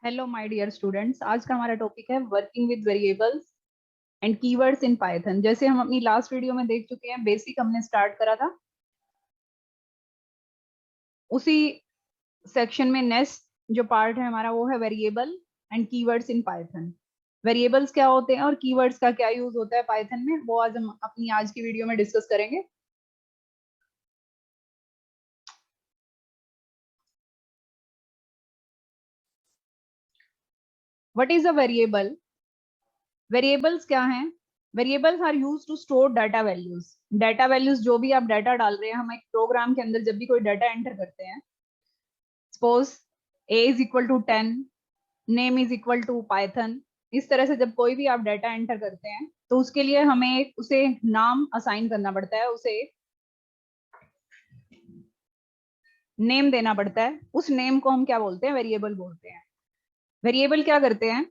Hello my dear students, आज का हमारा टॉपिक है working with variables and keywords in Python. जैसे हम अपनी लास्ट वीडियो में देख चुके हैं, बेसिक हमने स्टार्ट करा था। उसी सेक्शन में नेक्स्ट जो पार्ट है हमारा वो है variable and keywords in Python. Variables क्या होते हैं और कीवर्ड्स का क्या यूज होता है पाइथन में, वो आज हम अपनी आज की वीडियो में डिस्कस करेंगे। What is a variable? Variables क्या हैं? Variables are use to store data values. Data values जो भी आप डाटा डाल रहे हैं, हम एक प्रोग्राम के अंदर जब भी कोई डाटा एंटर करते हैं, suppose a is equal to 10, name is equal to Python, इस तरह से जब कोई भी आप डाटा एंटर करते हैं तो उसके लिए हमें उसे नाम असाइन करना पड़ता है, उसे नेम देना पड़ता है। उस नेम को हम क्या बोलते हैं? वेरिएबल बोलते हैं। वेरिएबल क्या करते हैं?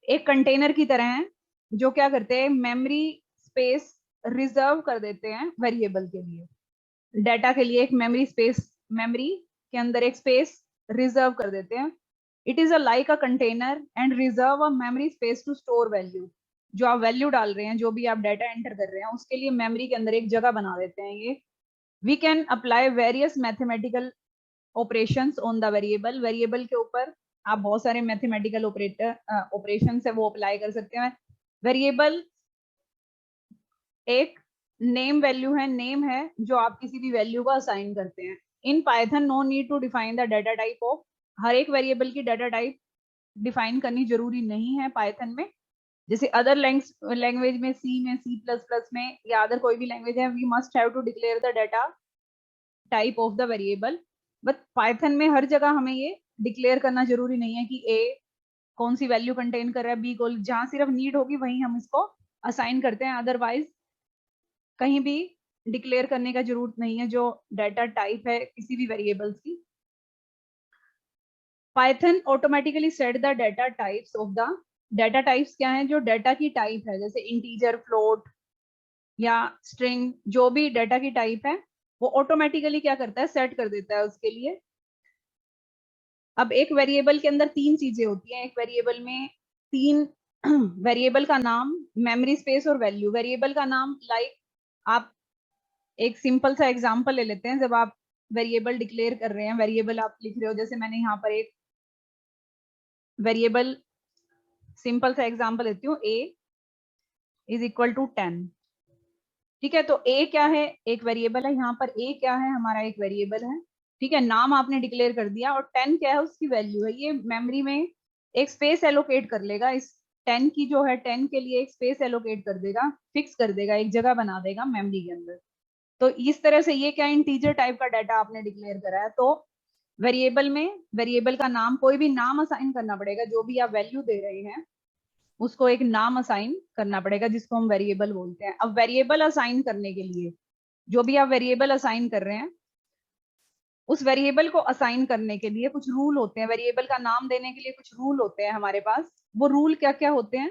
एक कंटेनर की तरह है जो क्या करते हैं, मेमोरी स्पेस रिजर्व कर देते हैं वेरिएबल के लिए। डाटा के लिए एक मेमोरी स्पेस, मेमोरी के अंदर एक स्पेस रिजर्व कर देते हैं। It is a like a container and reserve a memory space to store value. जो आप वैल्यू डाल रहे हैं, जो भी आप डाटा एंटर कर रहे हैं, उसके लिए मेमोरी के अंदर एक जगह बना देते हैं ये। We can apply various mathematical operations on the variable. Variable के ऊपर आप बहुत सारे मैथमेटिकल ऑपरेशन है वो अप्लाई कर सकते हैं। वेरिएबल एक नेम वैल्यू है, नेम है जो आप किसी भी वैल्यू को असाइन करते हैं। In Python no need to define the data type of. हर एक वेरिएबल की डाटा टाइप डिफाइन करनी जरूरी नहीं है पाइथन में। जैसे अदर लैंग्वेज में, सी में, सी प्लस प्लस में या अदर कोई भी लैंग्वेज है, we must have to declare the data type of the variable. But Python में हर जगह हमें ये डिक्लेयर करना जरूरी नहीं है कि ए कौन सी वैल्यू कंटेन कर रहा है, बी को, जहां सिर्फ नीड होगी वहीं हम इसको असाइन करते हैं। अदरवाइज कहीं भी डिक्लेयर करने का जरूरत नहीं है जो डाटा टाइप है किसी भी वेरिएबल्स की। Python automatically set the data types of the. Data types क्या है? जो डाटा की टाइप है, जैसे इंटीजर, फ्लोट या स्ट्रिंग, जो भी डाटा की टाइप है वो ऑटोमेटिकली क्या करता है, सेट कर देता है उसके लिए। अब एक वेरिएबल के अंदर तीन चीजें होती हैं। एक वेरिएबल में तीन वेरिएबल का नाम, मेमोरी स्पेस और वैल्यू। वेरिएबल का नाम लाइक आप एक सिंपल सा एग्जांपल ले लेते हैं। जब आप वेरिएबल डिक्लेयर कर रहे हैं, वेरिएबल आप लिख रहे हो, जैसे मैंने यहाँ पर एक वेरिएबल सिंपल सा एग्जांपल लेती हूँ, a इज इक्वल टू 10। ठीक है, तो a क्या है? एक वेरिएबल है। यहाँ पर a क्या है? हमारा एक वेरिएबल है। ठीक है, नाम आपने डिक्लेयर कर दिया। और 10 क्या है? उसकी वैल्यू है। ये मेमोरी में एक स्पेस एलोकेट कर लेगा। इस 10 की जो है, 10 के लिए एक स्पेस एलोकेट कर देगा, फिक्स कर देगा, एक जगह बना देगा मेमोरी के अंदर। तो इस तरह से ये क्या, इंटीजर टाइप का डाटा आपने डिक्लेयर करा है। तो वेरिएबल में वेरिएबल का नाम, कोई भी नाम असाइन करना पड़ेगा। जो भी आप वैल्यू दे रहे हैं उसको एक नाम असाइन करना पड़ेगा, जिसको हम वेरिएबल बोलते हैं। अब वेरिएबल असाइन करने के लिए, जो भी आप वेरिएबल असाइन कर रहे हैं, उस वेरिएबल को असाइन करने के लिए कुछ रूल होते हैं। वेरिएबल का नाम देने के लिए कुछ रूल होते हैं हमारे पास। वो रूल क्या क्या होते हैं?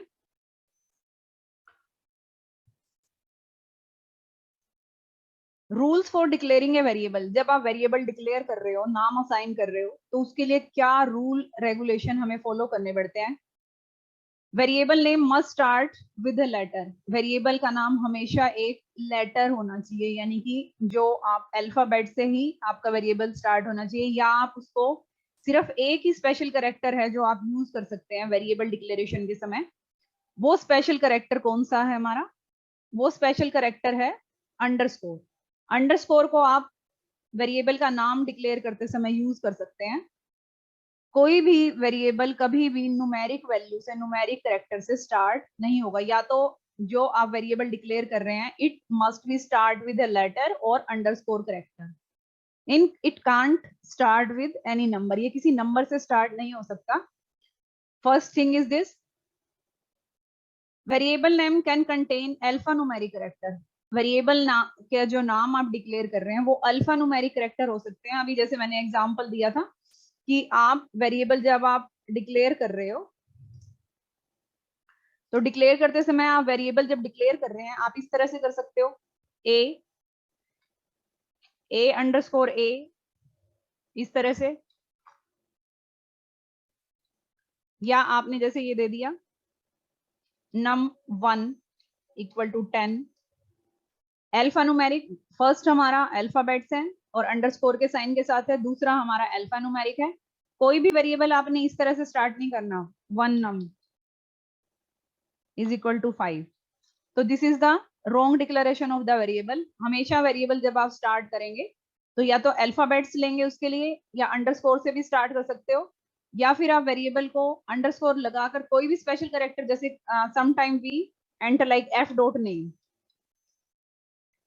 Rules for declaring a variable. जब आप वेरिएबल डिक्लेयर कर रहे हो, नाम असाइन कर रहे हो, तो उसके लिए क्या रूल रेगुलेशन हमें फॉलो करने पड़ते हैं? Variable name must start with a letter. Variable का नाम हमेशा एक लेटर होना चाहिए, यानी कि जो आप अल्फाबेट से ही आपका वेरिएबल स्टार्ट होना चाहिए। या आप उसको सिर्फ एक ही स्पेशल करेक्टर है जो आप यूज कर सकते हैं वेरिएबल डिक्लेरेशन के समय। वो स्पेशल करेक्टर कौन सा है हमारा? वो स्पेशल करेक्टर है अंडरस्कोर। अंडरस्कोर को आप वेरिएबल का नाम डिक्लेयर करते समय यूज कर सकते हैं। कोई भी वेरिएबल कभी भी न्यूमेरिक वैल्यू से, न्यूमेरिक कैरेक्टर से स्टार्ट नहीं होगा। या तो जो आप वेरिएबल डिक्लेयर कर रहे हैं, it must be start with a letter और underscore character. In it can't start with any number. ये किसी नंबर से स्टार्ट नहीं हो सकता। First thing is this, variable name can contain alpha numeric character. Variable के जो नाम आप डिक्लेयर कर रहे हैं वो अल्फा न्यूमेरिक कैरेक्टर हो सकते हैं। अभी जैसे मैंने एग्जांपल दिया था कि आप वेरिएबल जब आप डिक्लेयर कर रहे हो, तो डिक्लेयर करते समय आप वेरिएबल जब डिक्लेयर कर रहे हैं, आप इस तरह से कर सकते हो, ए अंडरस्कोर ए, इस तरह से। या आपने जैसे ये दे दिया num1 equal to 10, alpha numeric, first हमारा अल्फाबेट्स है और अंडरस्कोर के साइन के साथ है, दूसरा हमारा अल्फा न्यूमेरिक है। कोई भी वेरिएबल आपने इस तरह से स्टार्ट नहीं करना, 1 num इज इक्वल टू 5। तो this is the wrong declaration of the variable. हमेशा वेरिएबल जब आप स्टार्ट करेंगे तो या तो अल्फाबेट्स लेंगे उसके लिए, या अंडरस्कोर से भी स्टार्ट कर सकते हो, या फिर आप वेरिएबल को अंडरस्कोर लगाकर कोई भी स्पेशल कैरेक्टर, जैसे sometime we enter like F dot name,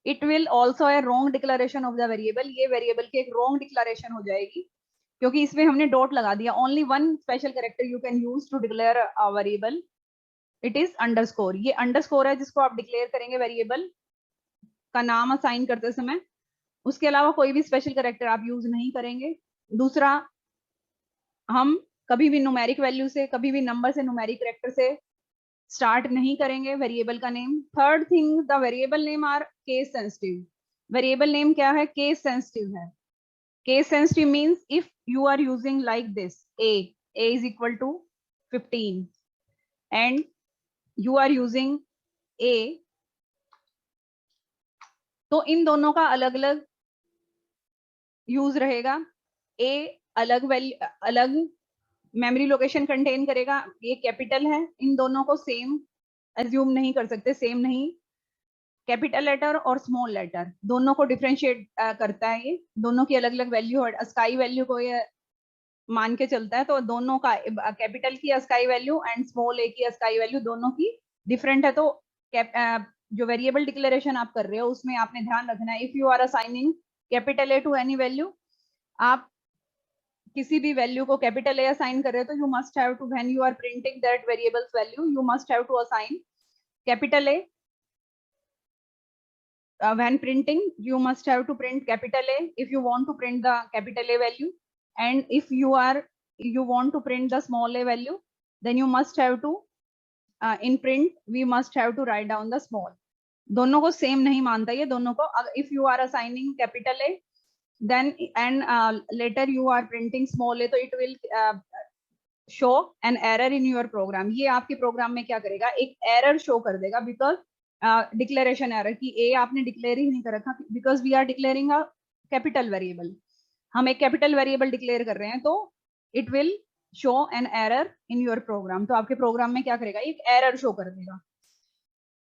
it will also a wrong declaration of the variable. ये वेरिएबल की एक रॉन्ग डिक्लेरेशन हो जाएगी क्योंकि इसमें हमने डॉट लगा दिया। Only one special character you can use to declare a variable, it is underscore. ये अंडरस्कोर है जिसको आप डिक्लेयर करेंगे वेरिएबल का नाम असाइन करते समय, उसके अलावा कोई भी स्पेशल कैरेक्टर आप यूज नहीं करेंगे। दूसरा, हम कभी भी न्यूमेरिक वैल्यू से, कभी भी नंबर से, न्यूमेरिक कैरेक्टर से स्टार्ट नहीं करेंगे वेरिएबल का name. Third thing, the variable name are case sensitive. Variable name क्या है? केस सेंसिटिव है। Case sensitive means if you are using like this a is equal to 15 and you are using a, तो इन दोनों का अलग अलग use रहेगा। a अलग वैल्यू, अलग मेमोरी लोकेशन कंटेन करेगा, ये कैपिटल है, इन दोनों को सेम एज्यूम नहीं कर सकते, सेम नहीं। कैपिटल लेटर और स्मॉल लेटर दोनों को डिफरेंशिएट करता है, ये दोनों की अलग अलग वैल्यू है। अस्काई वैल्यू को ये मान के चलता है, तो दोनों का कैपिटल की अस्काई वैल्यू एंड स्मॉल ए की अस्काई वैल्यू दोनों की डिफरेंट है। तो जो वेरिएबल डिक्लेरेशन आप कर रहे हो उसमें आपने ध्यान रखना है, if you are assigning capital A to any value, आप किसी भी वैल्यू को कैपिटल ए असाइन कर रहे हो तो you must have to, when you are printing that variables value, you must have to assign capital A. when printing you must have to print capital A if you want to print the capital A value, and if you want to print the small a value, then you must have to in print we must have to write down the small। दोनों को same नहीं मानता ये दोनों को। if you are assigning capital A then and later you are printing small a, तो it will show an error in your program। ये आपके प्रोग्राम में क्या करेगा, एक एरर शो कर देगा, बिकॉज डिक्लेरेशन एरर की ए आपने डिक्लेयर ही नहीं कर रखा, because we are declaring a capital variable. हम एक कैपिटल वेरिएबल डिक्लेयर कर रहे हैं, तो it will show an error in your program. तो आपके प्रोग्राम में क्या करेगा, एक एरर शो कर देगा।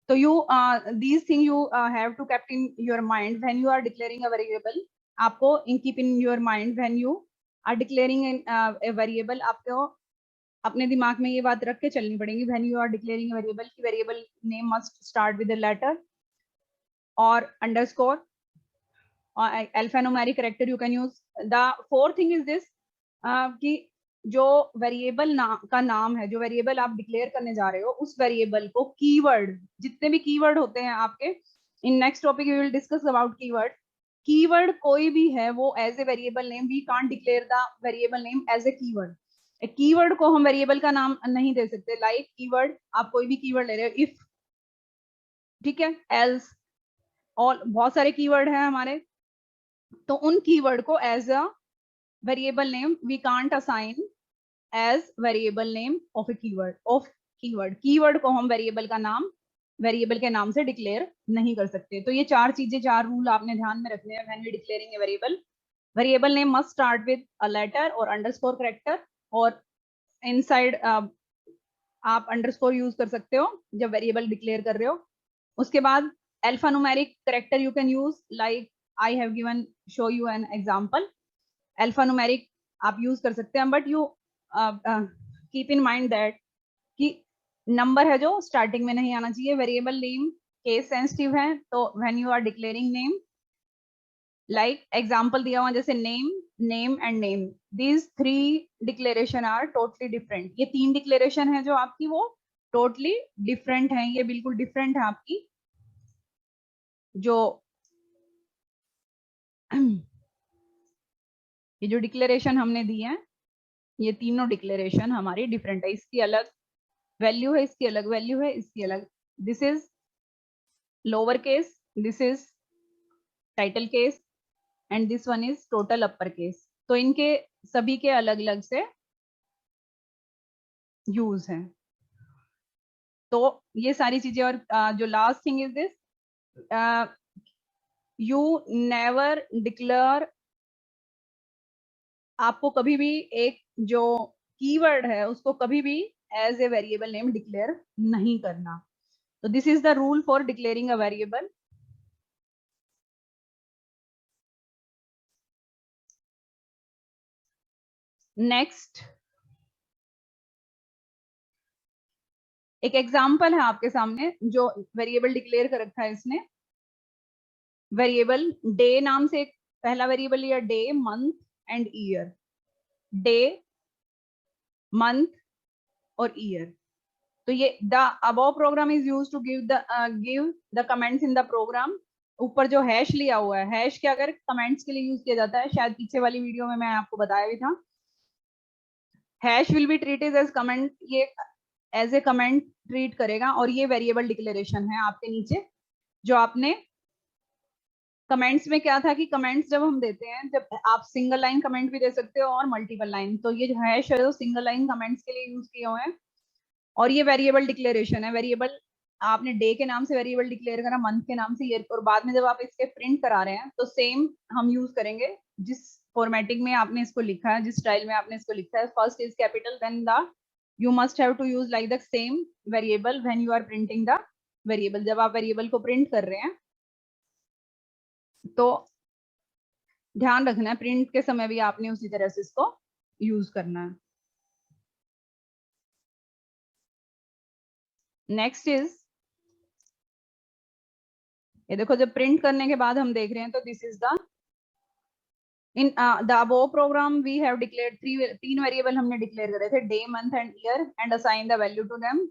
तो you these thing you have to keep in your mind when you are declaring a variable. आपको इन keep in your mind when you are declaring a variable, आपको अपने दिमाग में ये बात रख के चलनी पड़ेगी। When you are declaring variable की variable name must start with a letter और अंडरस्कोर और alphanumeric character you can use. The fourth thing is this कि जो वेरिएबल का नाम है, जो वेरिएबल आप डिक्लेयर करने जा रहे हो, उस वेरिएबल को कीवर्ड, जितने भी कीवर्ड होते हैं आपके, in next topic we will discuss about keyword. Keyword कोई भी है वो as a variable name, we can't declare the variable name as a keyword. Keyword को हम वेरिएबल का नाम नहीं दे सकते। लाइक कीवर्ड, आप कोई भी कीवर्ड ले रहे हो, इफ, ठीक है, एल्स, और बहुत सारे कीवर्ड हैं हमारे, तो उन कीवर्ड को as a variable name we can't assign as variable name of a keyword, keyword को हम वेरिएबल का नाम, वेरिएबल के नाम से डिक्लेयर नहीं कर सकते। तो ये चार चीजें, चार रूल आपने ध्यान में रखने हैं when we declaring a variable. Variable name must start with a letter और अंडरस्कोर कैरेक्टर, और इनसाइड आप अंडरस्कोर यूज कर सकते हो जब वेरिएबल डिक्लेयर कर रहे हो। उसके बाद alpha numeric character you can use, like I have given show you an example. Alpha numeric आप यूज कर सकते हैं, but you keep in mind that कि नंबर है जो स्टार्टिंग में नहीं आना चाहिए। वेरिएबल नेम केस सेंसिटिव है, तो when you are declaring name, like example दिया हुआ जैसे name, name and name, these three declaration are totally different. ये तीन डिक्लेरेशन है जो आपकी वो टोटली डिफरेंट है, ये बिल्कुल डिफरेंट है आपकी जो ये जो डिक्लेरेशन हमने दी है, ये तीनों डिक्लेरेशन हमारी डिफरेंट है। इसकी अलग वैल्यू है, इसकी अलग वैल्यू है, इसकी अलग, this is lower case, this is title case and this one is total upper case. तो इनके सभी के अलग अलग से यूज है। तो ये सारी चीजें। और जो last thing is this, you never declare, आपको कभी भी एक जो कीवर्ड है उसको कभी भी as a variable name declare नहीं करना। तो this is the rule for declaring a variable. Next, एक एग्जांपल है आपके सामने जो वेरिएबल डिक्लेयर कर रखा है इसने। वेरिएबल डे नाम से एक पहला वेरिएबल लिया, day, month and year. Day, month और ईयर। तो ये the above program is used to give the comments in the program. ऊपर जो हैश लिया हुआ है, हैश क्या अगर कमेंट्स के लिए यूज किया जाता है, शायद पीछे वाली वीडियो में मैं आपको बताया भी था। Hash will be treated as comment, ये एज ए कमेंट ट्रीट करेगा। और ये वेरिएबल डिक्लेरेशन है आपके नीचे जो आपने कमेंट्स में क्या था कि कमेंट्स जब हम देते हैं, जब आप सिंगल लाइन कमेंट भी दे सकते हो और मल्टीपल लाइन, तो ये जो हैश है वो सिंगल लाइन कमेंट्स के लिए यूज किए हुए हैं। और ये वेरिएबल डिक्लेरेशन है। वेरिएबल आपने डे के नाम से वेरिएबल डिक्लेयर करा, मंथ के नाम से ईयर, और बाद में जब आप इसके प्रिंट करा रहे हैं तो सेम हम यूज करेंगे जिस फॉर्मेटिंग में आपने इसको लिखा है, जिस स्टाइल में आपने इसको लिखा है। First is capital, then the, you must have to use like the same variable when you are printing the variable. जब आप वेरिएबल को प्रिंट कर रहे हैं तो ध्यान रखना है प्रिंट के समय भी आपने उसी तरह से इसको यूज करना है। नेक्स्ट इज, ये देखो जब प्रिंट करने के बाद हम देख रहे हैं तो this is the, in the above program we have declared तीन वेरिएबल हमने डिक्लेयर करे थे, day, month and year, and assign the value to them.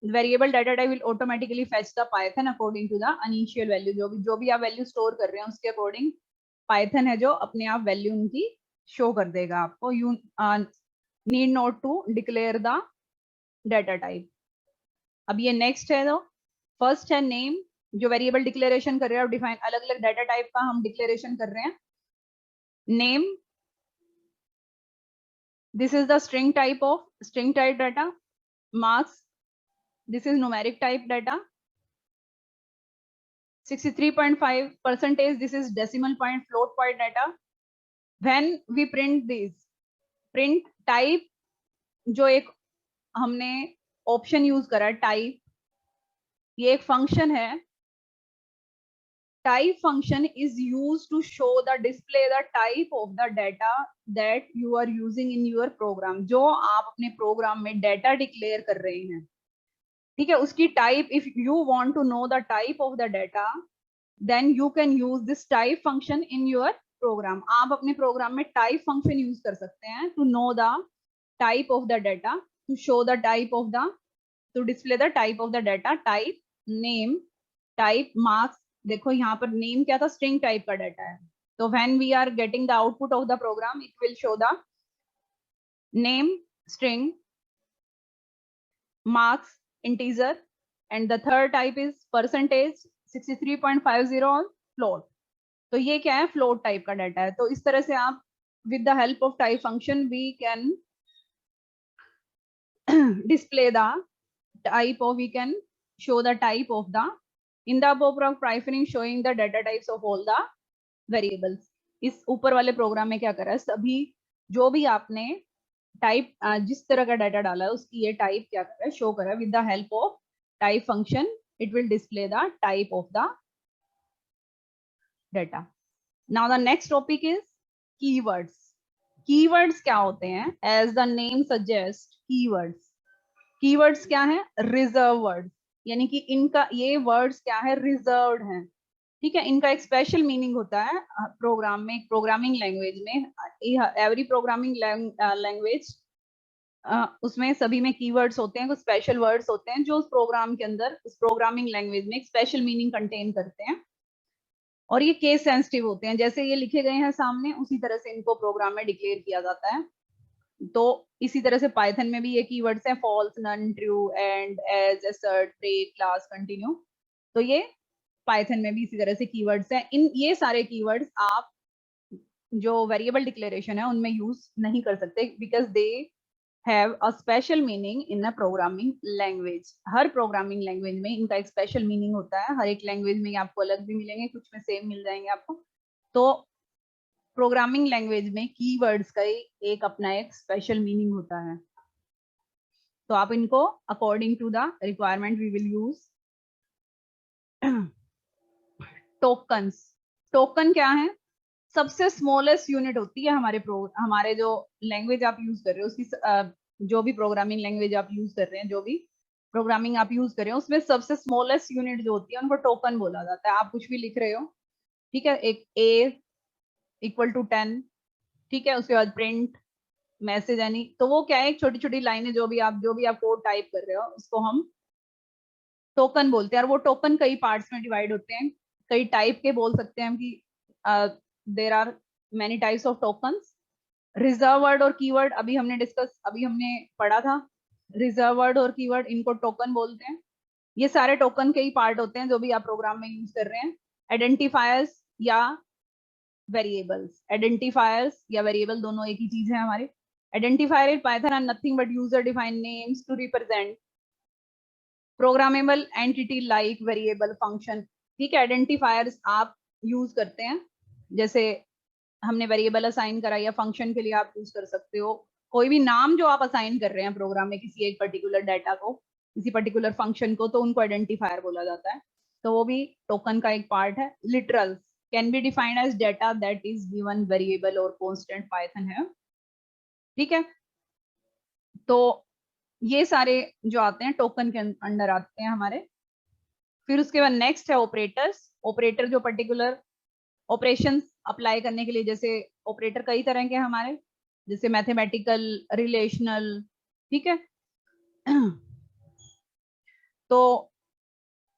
Variable data type will automatically fetch the Python according to the initial value. जो भी आप value store कर रहे हैं उसके अकॉर्डिंग पाइथन है जो अपने आप वैल्यू उनकी शो कर देगा आपको। You need not to declare the data type. अब ये नेक्स्ट है, तो फर्स्ट है नेम, जो वेरिएबल डिक्लेरेशन कर रहे हैं, डिफाइन अलग अलग डाटा टाइप का हम डिक्लेरेशन कर रहे हैं। Name, this is the string type of string type data. Marks, this is numeric type data. 63.5 percentage, this is decimal point float point data. When we print these, print type, जो एक हमने option use करा है type, ये एक function है। type function is used to show the display the type of the data that you are using in your program। जो आप अपने प्रोग्राम में डाटा डिक्लेयर कर रहे हैं, ठीक है, उसकी type, if you want to know the type of the data then you can use this type function in your program. आप अपने प्रोग्राम में टाइप फंक्शन यूज कर सकते हैं to know the type of the data, to show the type of the, to display the type of the data. Type, name, type, marks. देखो यहाँ पर name क्या था, स्ट्रिंग टाइप का डाटा है, तो when we are getting the output of the program it will show the name string, marks integer, and the third type is percentage 63.50 on float। तो ये क्या है, float टाइप का डाटा है। तो इस तरह से आप with the help of type function we can display the type of, we can show the type of the, in the above program prefering showing the data types of all the variables। इस ऊपर वाले programme में क्या करा है, सभी जो भी आपने टाइप जिस तरह का डाटा डाला है उसकी ये टाइप क्या कर रहा है, शो कर रहा है। With the help of type function it will display the type of the data. Now the next topic is keywords. Keywords क्या होते हैं, as the name suggest, keywords, keywords क्या है, रिजर्व वर्ड, यानी कि इनका ये वर्ड्स क्या है, रिजर्व्ड हैं, ठीक है। इनका एक स्पेशल मीनिंग होता है प्रोग्राम में, प्रोग्रामिंग लैंग्वेज में। एवरी प्रोग्रामिंग लैंग्वेज उसमें सभी में कीवर्ड्स होते हैं, कुछ स्पेशल वर्ड्स होते हैं जो उस प्रोग्राम के अंदर, उस प्रोग्रामिंग लैंग्वेज में एक स्पेशल मीनिंग कंटेन करते हैं, और ये केस सेंसिटिव होते हैं। जैसे ये लिखे गए हैं सामने उसी तरह से इनको प्रोग्राम में डिक्लेयर किया जाता है। तो इसी तरह से पाइथन में भी ये कीवर्ड्स हैं, false, none, true, and, as, assert, break, class, continue. तो ये पाइथन में भी इसी तरह से कीवर्ड्स हैं। इन ये सारे कीवर्ड्स आप जो वेरिएबल डिक्लेरेशन है उनमें यूज नहीं कर सकते, because they have a special meaning in a programming language. Her programming language में इनका एक स्पेशल मीनिंग होता है। हर एक लैंग्वेज में आपको अलग भी मिलेंगे, कुछ में सेम मिल जाएंगे आपको। तो प्रोग्रामिंग लैंग्वेज में कीवर्ड्स का एक अपना एक स्पेशल मीनिंग होता है। तो आप इनको according to the requirement we will use. Tokens, token क्या है? सबसे स्मॉलेस्ट यूनिट होती है हमारे जो लैंग्वेज आप यूज कर रहे हो उसकी, जो भी प्रोग्रामिंग लैंग्वेज आप यूज कर रहे हैं, जो भी प्रोग्रामिंग आप यूज कर रहे हो, उसमें सबसे स्मॉलेस्ट यूनिट जो होती है उनको टोकन बोला जाता है। आप कुछ भी लिख रहे हो, ठीक है, एक a इक्वल टू 10, ठीक है, उसके बाद प्रिंट मैसेज यानी, तो वो क्या है, एक छोटी छोटी लाइनें जो भी आप कोड टाइप कर रहे हो उसको हम टोकन बोलते हैं। और वो टोकन कई पार्ट्स में डिवाइड होते हैं, कई टाइप के बोल सकते हैं हम कि there are many types of tokens. Reserve word और कीवर्ड अभी हमने पढ़ा था। रिजर्व वर्ड और कीवर्ड, इनको टोकन बोलते हैं। ये सारे टोकन के ही पार्ट होते हैं जो भी आप प्रोग्राम में यूज कर रहे हैं। आइडेंटिफायर्स या वेरिएबल्स, आइडेंटिफायर्स या वेरिएबल दोनों एक ही चीज है हमारे। Identifier in Python are nothing but user defined names to represent programmable entity like variable function. ठीक है, आइडेंटिफायर्स आप यूज करते हैं, जैसे हमने वेरिएबल असाइन करा या फंक्शन के लिए आप यूज कर सकते हो। कोई भी नाम जो आप असाइन कर रहे हैं प्रोग्राम में किसी एक पर्टिकुलर डाटा को, किसी पर्टिकुलर फंक्शन को, तो उनको आइडेंटिफायर बोला जाता है। तो वो भी टोकन का एक पार्ट है। Literals can be defined as data that is given variable और कांस्टेंट पाइथन है। ठीक है, तो ये सारे जो आते हैं टोकन के अंडर आते हैं हमारे। फिर उसके बाद नेक्स्ट है ऑपरेटर्स। ऑपरेटर जो पर्टिकुलर ऑपरेशंस अप्लाई करने के लिए, जैसे ऑपरेटर कई तरह के हमारे, जैसे मैथमेटिकल, रिलेशनल, ठीक है। तो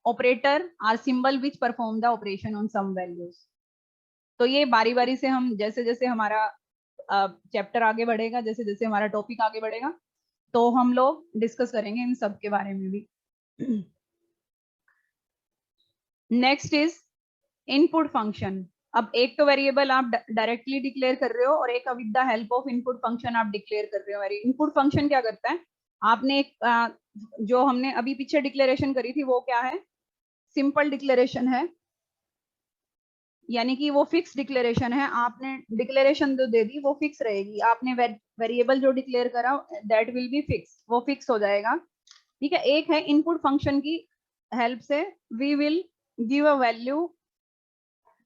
operator are symbol which perform the operation on some values. तो ये बारी बारी से हम जैसे जैसे हमारा चैप्टर आगे बढ़ेगा, जैसे जैसे हमारा टॉपिक आगे बढ़ेगा, तो हम लोग डिस्कस करेंगे इन सब के बारे में भी। Next is input function. अब एक तो वेरिएबल आप डायरेक्टली डिक्लेयर कर रहे हो और एक with the help of input function आप डिक्लेयर कर रहे हो। इनपुट फंक्शन क्या करता है? आपने एक जो हमने अभी पीछे डिक्लेरेशन करी थी वो क्या है? सिंपल डिक्लेरेशन है, यानी कि वो फिक्स डिक्लेरेशन है। आपने डिक्लेरेशन जो दे दी वो फिक्स रहेगी। आपने वेरिएबल जो डिक्लेयर करा दैट विल बी फिक्स, वो फिक्स हो जाएगा। ठीक है, एक है इनपुट फंक्शन की हेल्प से we will give a value,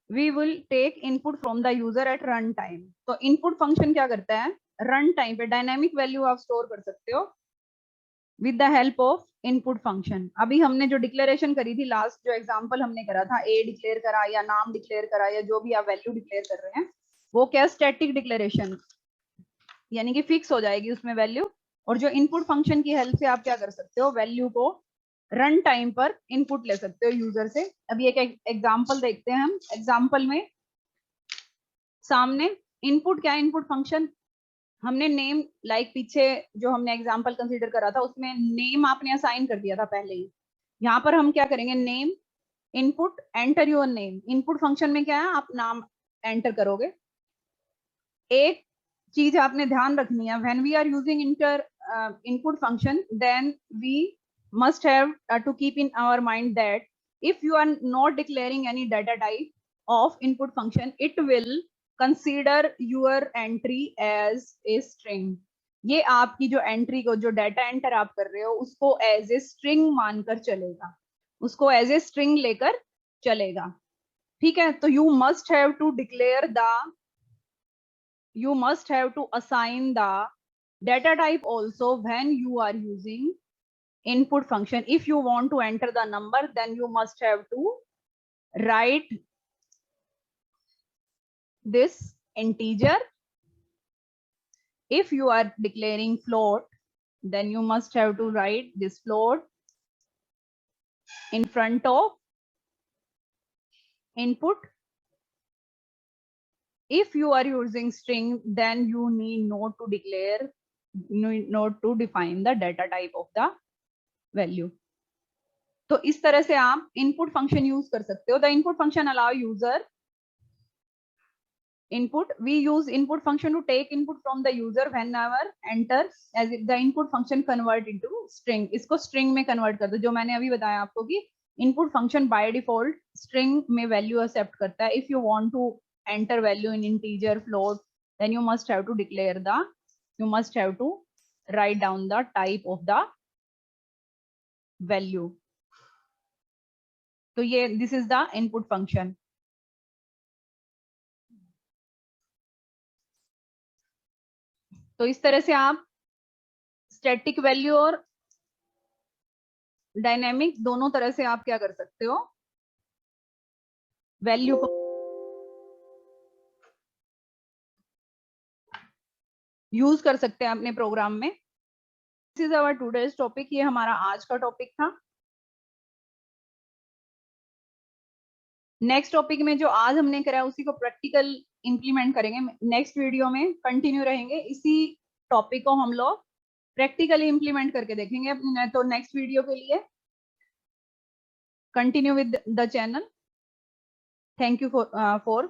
we will take input from the user at run time. तो इनपुट फंक्शन क्या करता है? रन टाइम पे डायनामिक वैल्यू आप स्टोर कर सकते हो with the help of input function. अभी हमने जो डिक्लेरेशन करी थी, लास्ट जो एग्जांपल हमने करा था, ए डिक्लेयर करा या नाम डिक्लेयर करा या जो भी आप वैल्यू डिक्लेयर कर रहे हैं, वो क्या, स्टैटिक डिक्लेरेशन, यानी कि फिक्स हो जाएगी उसमें वैल्यू। और जो इनपुट फंक्शन की हेल्प से आप क्या कर सकते हो, वैल्यू को रन टाइम पर इनपुट ले सकते हो यूजर से। अभी एक एग्जांपल देखते हैं हम। एग्जांपल में सामने इनपुट क्या है, इनपुट फंक्शन हमने नेम, लाइक पीछे जो हमने एग्जांपल कंसीडर करा था उसमें नेम आपने असाइन कर दिया था पहले ही। यहाँ पर हम क्या करेंगे, name input enter your name. Input function में क्या है, आप नाम एंटर करोगे। एक चीज आपने ध्यान रखनी है, when we are using input function then we must have to keep in our mind that if you are not declaring any data type of input function, it will consider your entry as a string। ये आपकी जो entry को, जो data enter आप कर रहे हो उसको एज ए स्ट्रिंग मानकर चलेगा, उसको एज ए स्ट्रिंग लेकर चलेगा। ठीक है, तो you must have to assign the data type also when you are using input function. If you want to enter the number, then you must have to write this integer. If you are declaring float, then you must have to write this float in front of input. If you are using string, then you need not to define the data type of the value. तो इस तरह से आप input function use कर सकते हो। The input function allow user input, we use input function to take input from the user whenever enter, as if the input function convert into string. इसको string में convert कर दो, जो मैंने अभी बताया आपको कि input function by default string में value accept करता है. If you want to enter value in integer, float, then you must have to declare the, you must have to write down the type of the value. तो ये this is the input function. तो इस तरह से आप static value और dynamic दोनों तरह से आप क्या कर सकते हो, वैल्यू को यूज कर सकते हैं अपने प्रोग्राम में. This is our today's topic, ये हमारा आज का टॉपिक था. नेक्स्ट टॉपिक में जो आज हमने करा उसी को प्रैक्टिकल इंप्लीमेंट करेंगे. नेक्स्ट वीडियो में कंटिन्यू रहेंगे, इसी टॉपिक को हम लोग प्रैक्टिकली इंप्लीमेंट करके देखेंगे. तो नेक्स्ट वीडियो के लिए continue with the channel. Thank you for